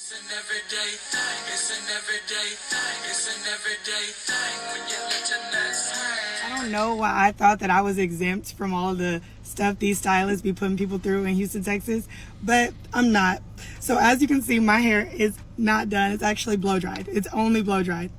It's an everyday thing. It's an everyday thing. It's an everyday thing when you let your nuts hang. I don't know why I thought that I was exempt from all the stuff these stylists be putting people through in Houston, Texas, but I'm not. So as you can see, my hair is not done. It's actually blow dried. It's only blow dried.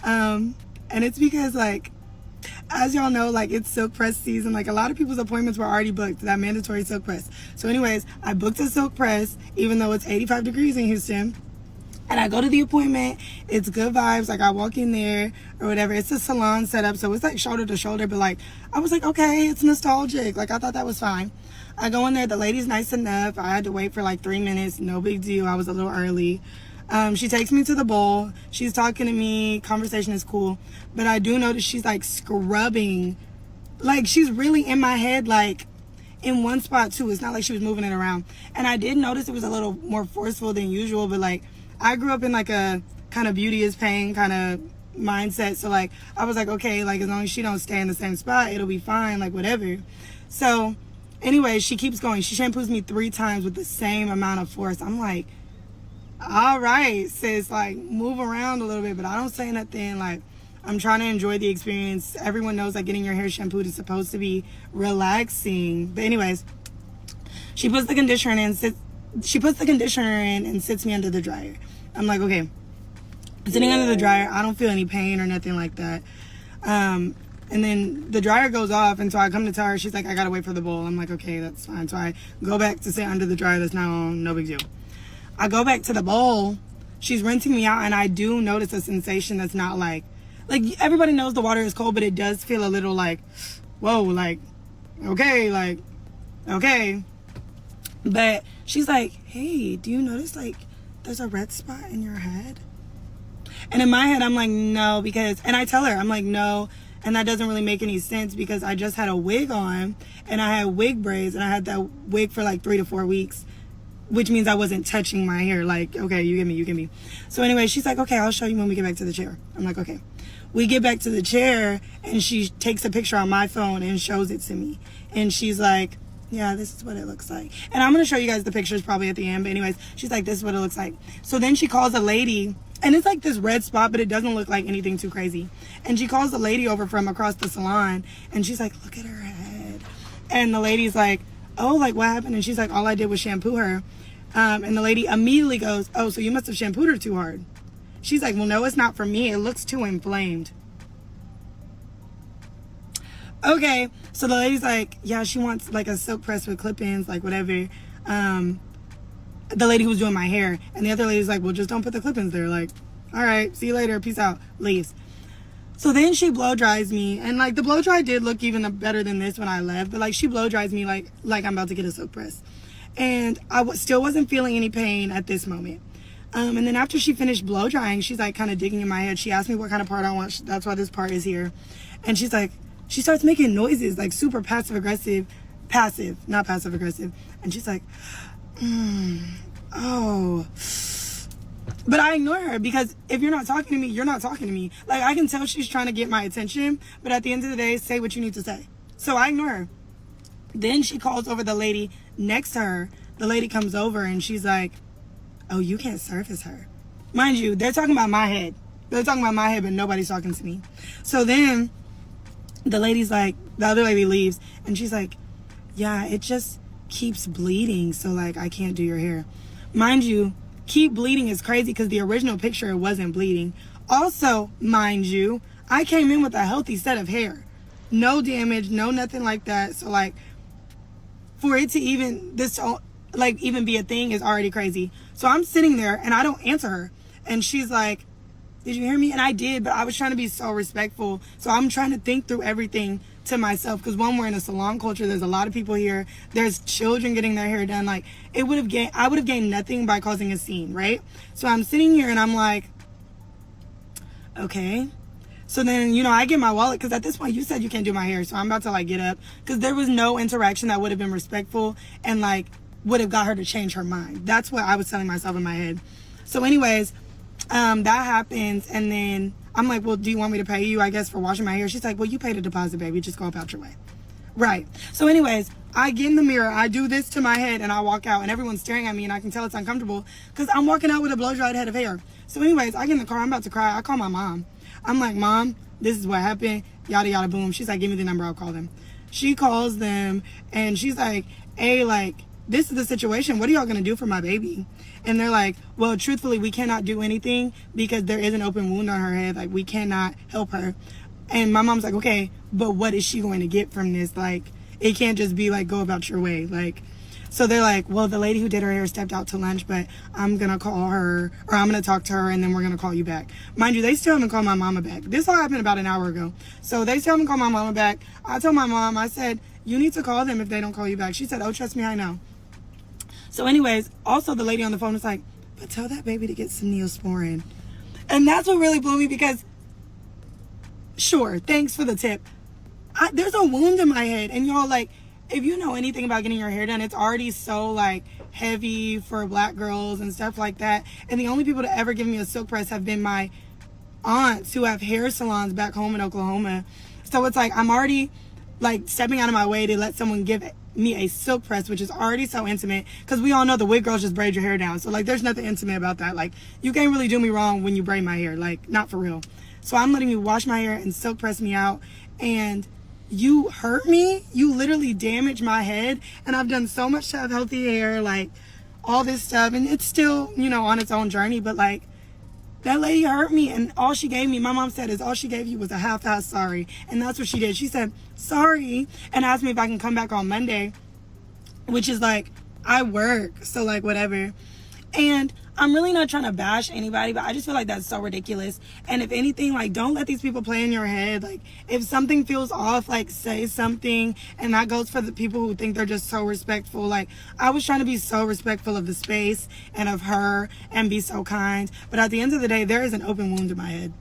And it's because, like, as y'all know, like, it's silk press season. Like, a lot of people's appointments were already booked, that mandatory silk press. So anyways, I booked a silk press, even though it's 85 degrees in Houston. And I go to the appointment. It's good vibes. Like, I walk in there or whatever. It's a salon setup, so it's like shoulder to shoulder. But, like, I was like, okay, it's nostalgic. Like, I thought that was fine. I go in there. The lady's nice enough. I had to wait for like 3 minutes. No big deal. I was a little early. She takes me to the bowl. She's talking to me. Conversation is cool. But I do notice she's like scrubbing. Like, she's really in my head, like in one spot too. It's not like she was moving it around. And I did notice it was a little more forceful than usual. But like, I grew up in like a kind of beauty is pain kind of mindset. So like, I was like, okay, like as long as she don't stay in the same spot, it'll be fine, like whatever. So anyway, she keeps going. She shampoos me 3 times with the same amount of force. I'm like, all right, sis, like move around a little bit. But I don't say nothing. Like, I'm trying to enjoy the experience. Everyone knows that getting your hair shampooed is supposed to be relaxing. But anyways, she puts the conditioner in and sits me under the dryer. I'm like, okay, sitting under the dryer, I don't feel any pain or nothing like that. And then the dryer goes off, and so I come to tell her. She's like, I gotta wait for the bowl. I'm like, okay, that's fine. So I go back to sit under the dryer that's now on, no big deal. I go back to the bowl. She's rinsing me out, and I do notice a sensation that's not like everybody knows the water is cold, but it does feel a little like, whoa, like, okay. But she's like, hey, do you notice like there's a red spot in your head? And in my head, I'm like, no, because, and I tell her, I'm like, no, and that doesn't really make any sense because I just had a wig on, and I had wig braids, and I had that wig for like 3 to 4 weeks, which means I wasn't touching my hair. Like, okay, you get me. So anyway, she's like, okay, I'll show you when we get back to the chair. I'm like, okay. We get back to the chair, and she takes a picture on my phone and shows it to me. And she's like, yeah, this is what it looks like. And I'm going to show you guys the pictures probably at the end. But anyways, she's like, this is what it looks like. So then she calls a lady, and it's like this red spot, but it doesn't look like anything too crazy. And she calls the lady over from across the salon, and she's like, look at her head. And the lady's like, oh, like what happened? And she's like, all I did was shampoo her. And the lady immediately goes, oh, so you must have shampooed her too hard. She's like, well, no, it's not for me. It looks too inflamed. Okay, so the lady's like, yeah, she wants like a silk press with clip-ins, like whatever. The lady who was doing my hair. And the other lady's like, well, just don't put the clip-ins there. Like, all right, see you later, peace out, leaves. So then she blow dries me, and like the blow dry did look even better than this when I left, but like she blow dries me like I'm about to get a silk press. And I still wasn't feeling any pain at this moment. And then after she finished blow drying, she's like kind of digging in my head. She asked me what kind of part I want. That's why this part is here. And she's like, she starts making noises like super passive, not passive aggressive. And she's like, oh. But I ignore her because if you're not talking to me, you're not talking to me. Like, I can tell she's trying to get my attention, but at the end of the day, say what you need to say. So I ignore her. Then she calls over the lady next to her. The lady comes over and she's like, oh, you can't service her. Mind you, they're talking about my head. They're talking about my head, but nobody's talking to me. So then the lady's like, the other lady leaves, and she's like, yeah, it just keeps bleeding, so like I can't do your hair. Mind you, keep bleeding is crazy because the original picture, it wasn't bleeding. Also, mind you, I came in with a healthy set of hair. No damage, no nothing like that. So like, for it to even be a thing is already crazy. So I'm sitting there and I don't answer her. And she's like, did you hear me? And I did, but I was trying to be so respectful. So I'm trying to think through everything to myself. Because one, we're in a salon culture. There's a lot of people here. There's children getting their hair done. Like, I would have gained nothing by causing a scene, right? So I'm sitting here and I'm like, okay. So then, I get my wallet, because at this point you said you can't do my hair. So I'm about to like get up, because there was no interaction that would have been respectful and like would have got her to change her mind. That's what I was telling myself in my head. So anyways, that happens, and then I'm like, well, do you want me to pay you, I guess, for washing my hair? She's like, well, you paid a deposit, baby, just go about your way. Right. So anyways, I get in the mirror, I do this to my head, and I walk out, and everyone's staring at me, and I can tell it's uncomfortable because I'm walking out with a blow-dried head of hair. So anyways, I get in the car, I'm about to cry. I call my mom. I'm like, Mom, this is what happened, yada, yada, boom. She's like, give me the number, I'll call them. She calls them, and she's like, hey, like, this is the situation. What are y'all going to do for my baby? And they're like, well, truthfully, we cannot do anything because there is an open wound on her head. Like, we cannot help her. And my mom's like, okay, but what is she going to get from this? Like, it can't just be like, go about your way. Like, so they're like, well, the lady who did her hair stepped out to lunch, but I'm going to call her, or I'm going to talk to her, and then we're going to call you back. Mind you, they still haven't called my mama back. This all happened about an hour ago. So they still haven't called my mama back. I told my mom, I said, you need to call them if they don't call you back. She said, oh, trust me, I know. So anyways, also the lady on the phone was like, but tell that baby to get some Neosporin. And that's what really blew me because, sure, thanks for the tip. There's a wound in my head, and y'all, like, if you know anything about getting your hair done, it's already so, like, heavy for black girls and stuff like that. And the only people to ever give me a silk press have been my aunts who have hair salons back home in Oklahoma. So it's like I'm already, like, stepping out of my way to let someone give me a silk press, which is already so intimate, because we all know the wig girls just braid your hair down. So, like, there's nothing intimate about that. Like, you can't really do me wrong when you braid my hair. Like, not for real. So I'm letting you wash my hair and silk press me out, and you hurt me. You literally damaged my head, and I've done so much to have healthy hair, like, all this stuff, and it's still, you know, on its own journey, but, like, that lady hurt me, and all she gave me, my mom said, is all she gave you was a half-ass sorry. And that's what she did. She said, sorry, and asked me if I can come back on Monday, which is like, I work, so, like, whatever. And I'm really not trying to bash anybody, but I just feel like that's so ridiculous. And if anything, like, don't let these people play in your head. Like, if something feels off, like, say something. And that goes for the people who think they're just so respectful. Like, I was trying to be so respectful of the space and of her and be so kind. But at the end of the day, there is an open wound in my head.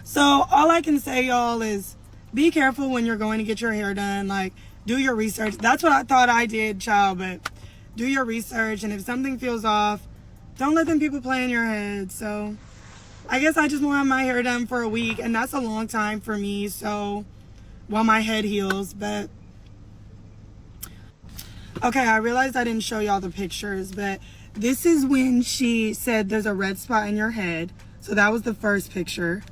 So all I can say, y'all, is be careful when you're going to get your hair done. Like, do your research. That's what I thought I did, child, but do your research. And if something feels off, don't let them people play in your head. So I guess I just want to have my hair done for a week, and that's a long time for me. So while my head heals, but okay, I realized I didn't show y'all the pictures, but this is when she said there's a red spot in your head. So that was the first picture.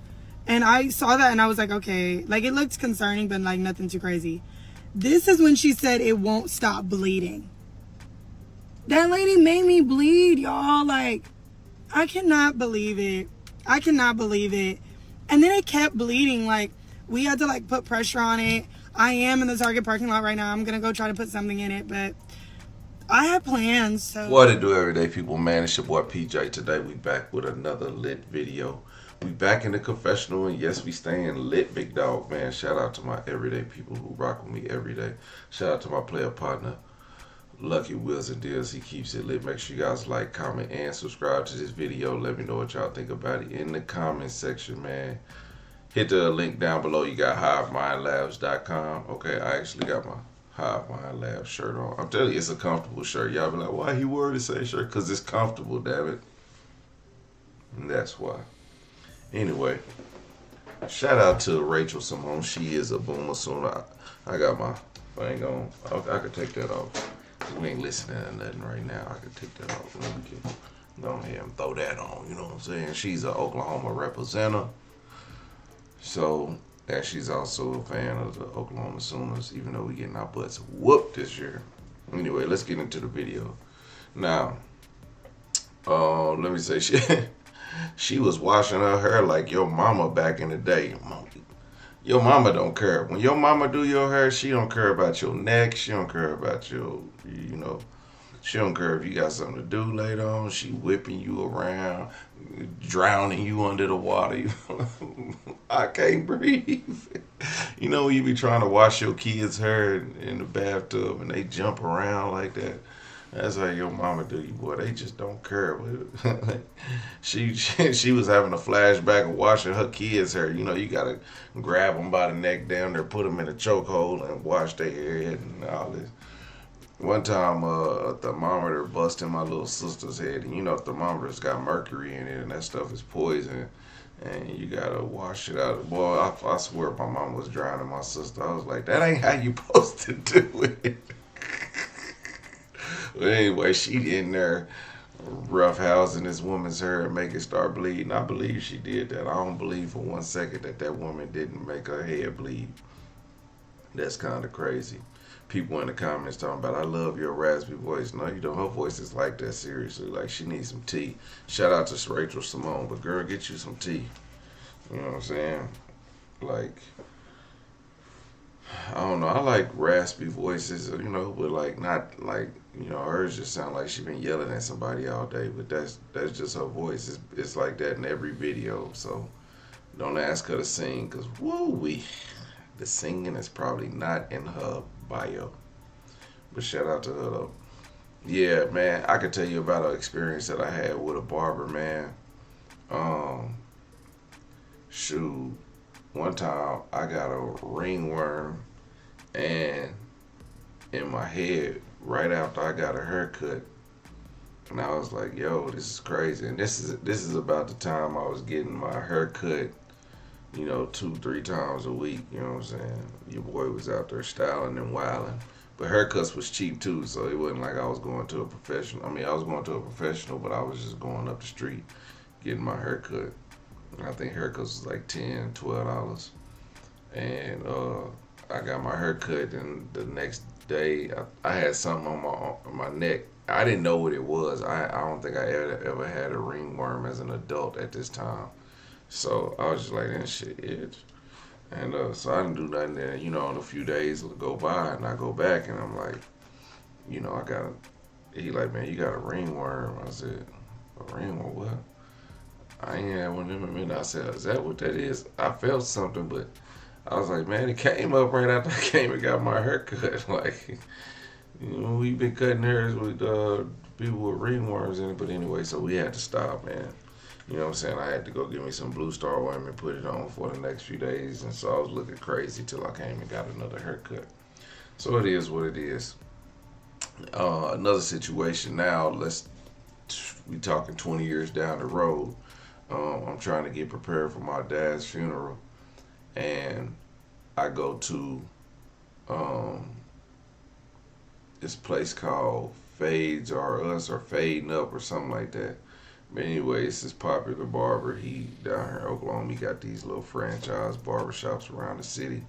And I saw that and I was like, okay, like, it looked concerning, but like nothing too crazy. This is when she said it won't stop bleeding. That lady made me bleed, y'all. Like, I cannot believe it. I cannot believe it. And then it kept bleeding. Like, we had to, like, put pressure on it. I am in the Target parking lot right now. I'm going to go try to put something in it, but I have plans, so. What it do, everyday people, man? It's your boy PJ. Today we back with another lit video. We back in the confessional, and yes, we staying lit, big dog, man. Shout out to my everyday people who rock with me every day. Shout out to my player partner, Lucky Wheels and Deals. He keeps it lit. Make sure you guys like, comment, and subscribe to this video. Let me know what y'all think about it in the comment section, man. Hit the link down below. You got HiveMindLabs.com. Okay, I actually got my Hive Mind Labs shirt on. I'm telling you, it's a comfortable shirt. Y'all be like, why he wore the same shirt? Because it's comfortable, damn it. And that's why. Anyway, shout out to Rachel Simone. She is a boomer soon. I got my thing on. I could take that off. We ain't listening to nothing right now. I could take that off. Let me go ahead and throw that on. You know what I'm saying? She's an Oklahoma representative. So, and she's also a fan of the Oklahoma Sooners, even though we getting our butts whooped this year. Anyway, let's get into the video. Now, let me say, she was washing her hair like your mama back in the day. Your mama don't care. When your mama do your hair, she don't care about your neck. She don't care about your, you know, she don't care if you got something to do later on. She whipping you around, drowning you under the water. I can't breathe. You know, when you be trying to wash your kids' hair in the bathtub and they jump around like that. That's how your mama do you, boy. They just don't care. She was having a flashback of washing her kids' hair. You know, you gotta grab them by the neck down there, put them in a chokehold, and wash their hair and all this. One time, a thermometer busted my little sister's head, and you know, thermometers got mercury in it, and that stuff is poison, and you gotta wash it out. Boy, I swear my mom was drowning my sister. I was like, that ain't how you supposed to do it. But anyway, she in there roughhousing this woman's hair and make it start bleeding. I believe she did that. I don't believe for 1 second that that woman didn't make her head bleed. That's kind of crazy. People in the comments talking about, I love your raspy voice. No, you don't. Her voice is like that, seriously. Like, she needs some tea. Shout out to Rachel Simone. But, girl, get you some tea. You know what I'm saying? Like, I don't know. I like raspy voices, you know, but, like, not like, you know, hers just sound like she been yelling at somebody all day. But that's just her voice. It's like that in every video. So, don't ask her to sing, because, woo-wee. The singing is probably not in her bio. But shout out to her though. Yeah, man, I could tell you about an experience that I had with a barber, man. Shoot, one time I got a ringworm and in my head right after I got a haircut. And I was like, yo, this is crazy. And this is about the time I was getting my haircut, you know, 2-3 times a week, you know what I'm saying? Your boy was out there styling and wilding. But haircuts was cheap too, so it wasn't like I was going to a professional. I mean, I was going to a professional, but I was just going up the street getting my haircut. And I think haircuts was like $10, $12. And I got my haircut, and the next day I had something on my neck. I didn't know what it was. I don't think I ever had a ringworm as an adult at this time. So I was just like, that shit itch. And so I didn't do nothing there. You know, in a few days go by and I go back and I'm like, you know, he like, man, you got a ringworm. I said, a ringworm, what? I ain't had one of them in a minute. I said, is that what that is? I felt something, but I was like, man, it came up right after I came and got my haircut. Like, you know, we've been cutting hairs with people with ringworms in it. But anyway, so we had to stop, man. You know what I'm saying? I had to go get me some Blue Star ointment and put it on for the next few days. And so I was looking crazy till I came and got another haircut. So it is what it is. Another situation now, we talking 20 years down the road. I'm trying to get prepared for my dad's funeral. And I go to this place called Fades R Us or Fading Up or something like that. But anyway, it's this popular barber. He down here in Oklahoma. He got these little franchise barbershops around the city.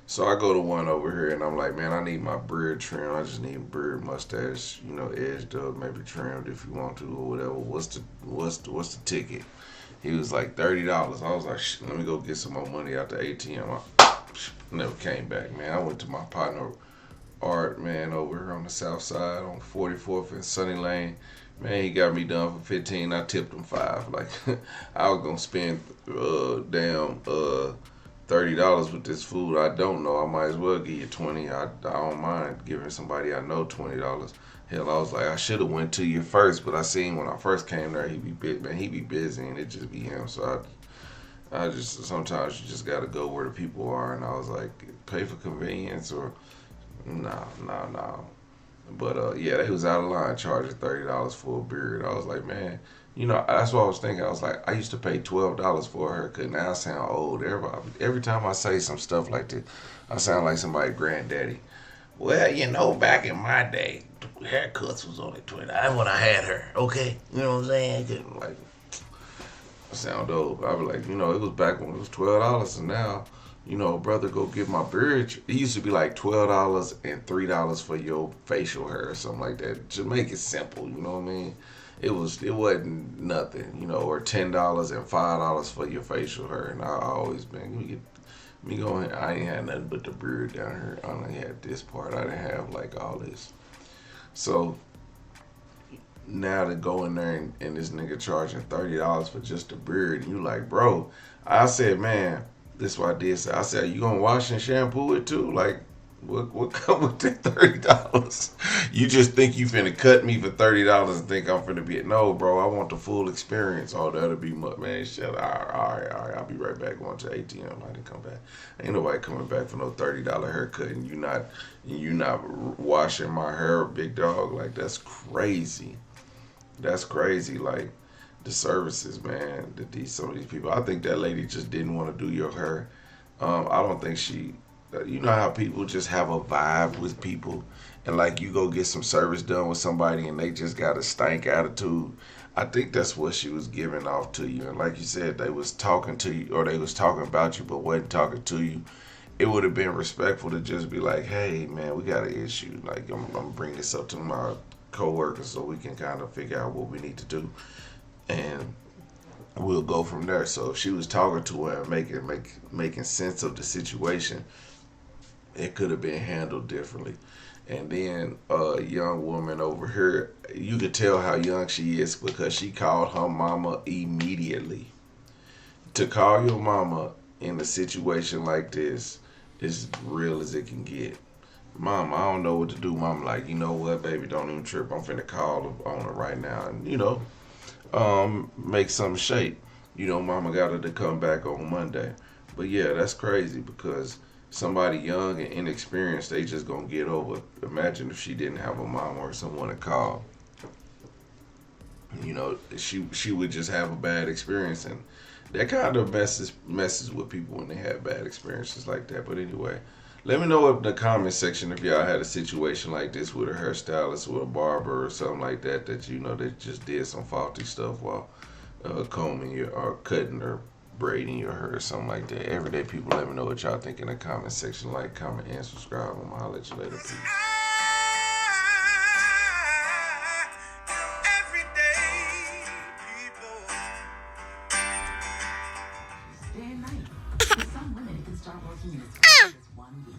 So I go to one over here and I'm like, man, I need my beard trimmed. I just need a beard mustache, you know, edged up, maybe trimmed if you want to or whatever. What's the ticket? He was like $30. I was like, let me go get some more money out the ATM. I never came back, man. I went to my partner Art, man, over here on the south side on 44th and Sunny Lane. Man, he got me done for 15. I tipped him 5. Like, I was gonna spend $30 with this food. I don't know. I might as well give you 20. I don't mind giving somebody I know $20. Hell, I was like, I should have went to you first, but I seen when I first came there, he be busy, and it just be him. So I just sometimes you just gotta go where the people are, and I was like, pay for convenience or no. But yeah, they was out of line charging $30 for a beard. I was like, man, you know, that's what I was thinking. I was like, I used to pay $12 for a haircut. Now I sound old. Every time I say some stuff like this, I sound like somebody's granddaddy. Well, you know, back in my day, haircuts was only $20. That's when I had her. Okay, you know what I'm saying? Like, I sound old. But I was like, you know, it was back when it was $12, and now, you know, brother, go get my beard. It used to be like $12 and $3 for your facial hair or something like that. Just make it simple, you know what I mean? It wasn't nothing, you know, or $10 and $5 for your facial hair. And I always been, me going, I ain't had nothing but the beard down here. I only had this part. I didn't have like all this. So now to go in there and this nigga charging $30 for just a beard, and you like, bro, I said, man, this is what I did say. I said, you gonna wash and shampoo it too? Like, what come with that $30? You just think you finna cut me for $30 and think I'm finna be it? No, bro, I want the full experience. Oh, that'll be much, man. Shut up. All right. I'll be right back going to ATM. I didn't come back. Ain't nobody coming back for no $30 haircut, and you not washing my hair, big dog. Like, that's crazy. That's crazy. Like, the services, man, some of these people. I think that lady just didn't want to do your hair. I don't think you know how people just have a vibe with people, and like you go get some service done with somebody and they just got a stank attitude. I think that's what she was giving off to you. And like you said, they was talking to you or they was talking about you but wasn't talking to you. It would have been respectful to just be like, hey man, we got an issue. Like I'm gonna bring this up to my coworkers so we can kind of figure out what we need to do. And we'll go from there. So if she was talking to her and making sense of the situation, it could have been handled differently. And then a young woman over here, you could tell how young she is because she called her mama immediately. To call your mama in a situation like this is real as it can get. Mom, I don't know what to do. Mom, like, you know what, baby, don't even trip. I'm finna call on her right now, and make some shape. Mama got her to come back on Monday. But yeah, that's crazy because somebody young and inexperienced, they just gonna get over. Imagine if she didn't have a mom or someone to call. She would just have a bad experience, and that kind of messes with people when they have bad experiences like that. But anyway, let me know in the comment section if y'all had a situation like this with a hairstylist or a barber or something like that they just did some faulty stuff while combing your or cutting or braiding your hair or something like that. Everyday people, let me know what y'all think in the comment section. Like, comment, and subscribe. I'm gonna holler at you later. Peace. Day and night. For some women, it can start working in as fast as 1 week.